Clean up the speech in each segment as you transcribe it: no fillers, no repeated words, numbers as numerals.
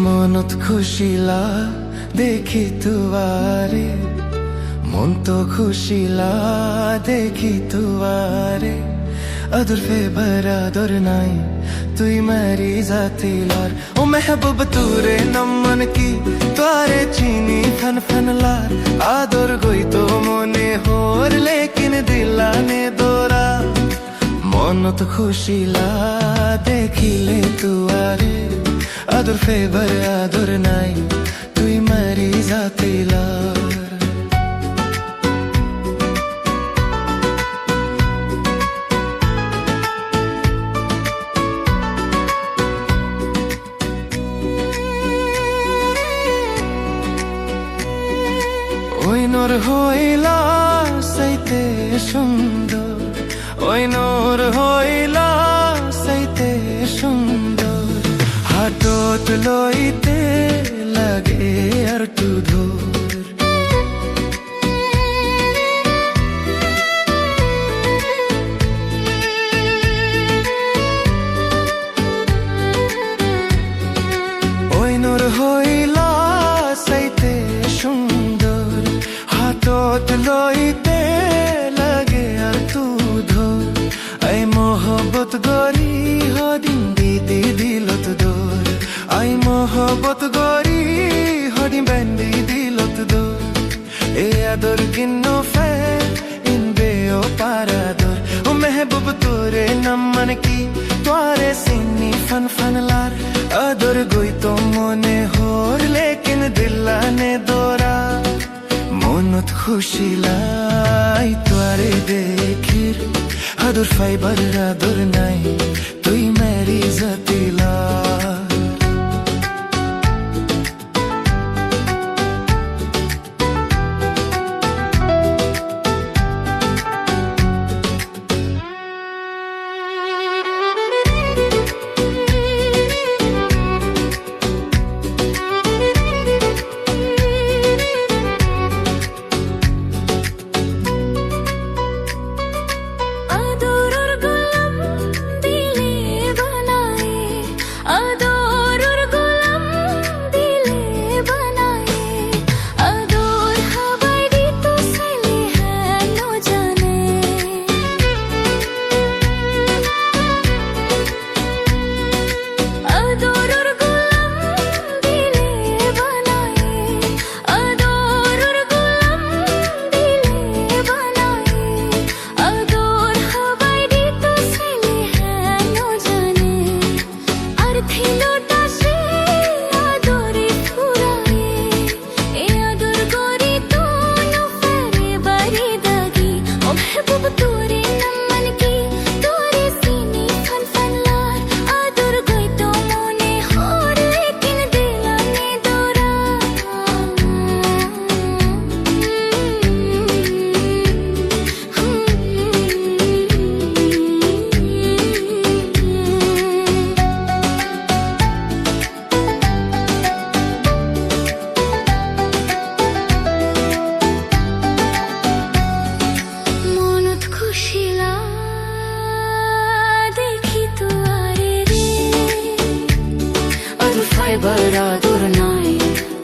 মনত খুশিলা দেখি তুয়ারে, মন তো খুশিলা দেখি তুয়ারে। अदर पे बरादर नाई तुई मेरी जाती लार। ओ महबूब तूरे नमन की तारे चीनी फन फन लार। आदर गोई तो मने होर लेकिन दिलाने दोरा। মনত খুশিলা দেখিলে তুয়ারে, আদর ফেভার আদর নাই তুই মারি জাতিলার। ওই নর হইলা সাইতে সুন্দর, ওই নর হইলা সাইতে সুন্দর। হাতত লইতে লাগে আর টু ধর। ওই নর হইলা সাইতে সুন্দর, হাতত লইতে লাগে আর টু ধর। আই মোহব্বত গরি হদিন দিদি দিলত দোর। আই মোহব্বত গরি হদিন বেন্দি দিলত দোর। এ আদর কিন্ন ফে ইন বেও পারাদর। ও মেহবুব তোরে নমন কি তোরে সিনি ফন ফন লার। আদর গই তো মনে হোর লেকিন দিলানে দোরা। মনত খুশিলাই তোরে দেখির, আদর ফাইবার আদর নাই তুই মেরি জাতিলা। बरादर नाई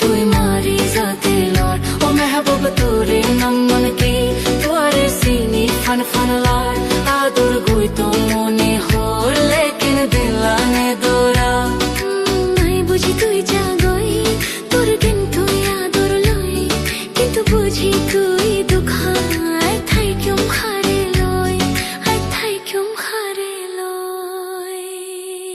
तुई मारी जातिलार। ओ महबूब तोरे नमन की तोरे सीनी फन फन लार।